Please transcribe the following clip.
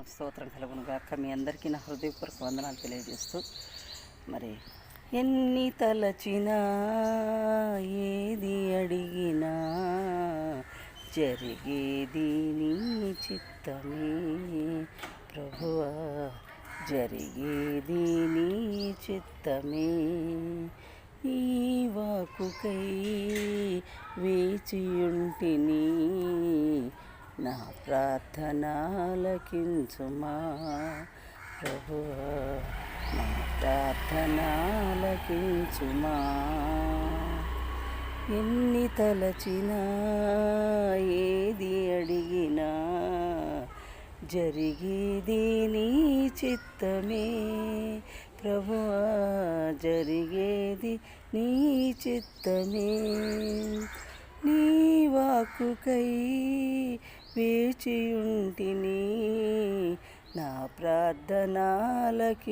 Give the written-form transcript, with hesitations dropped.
నామమునకు స్తోత్రం కలుగును గాక. మీ అందరికీ నా హృదయపూర్వక వందనాలు తెలియజేస్తూ, మరి ఎన్ని తలచినా ఏది అడిగినా జరిగేది నీ చిత్తమే ప్రభువా, జరిగేది నీ చిత్తమే. ఈ వాక్కుకై వేచియుంటిని, నా ప్రార్థనాలకించుమా ప్రభువా, నా ప్రార్థనాలకించుమా. ఎన్ని తలచినా ఏది అడిగినా జరిగేది నీ చిత్తమే ప్రభువా, జరిగేది నీ చిత్తమే. నీ వాక్కుకై వేచియుంటిని, నా ప్రార్థనాలకి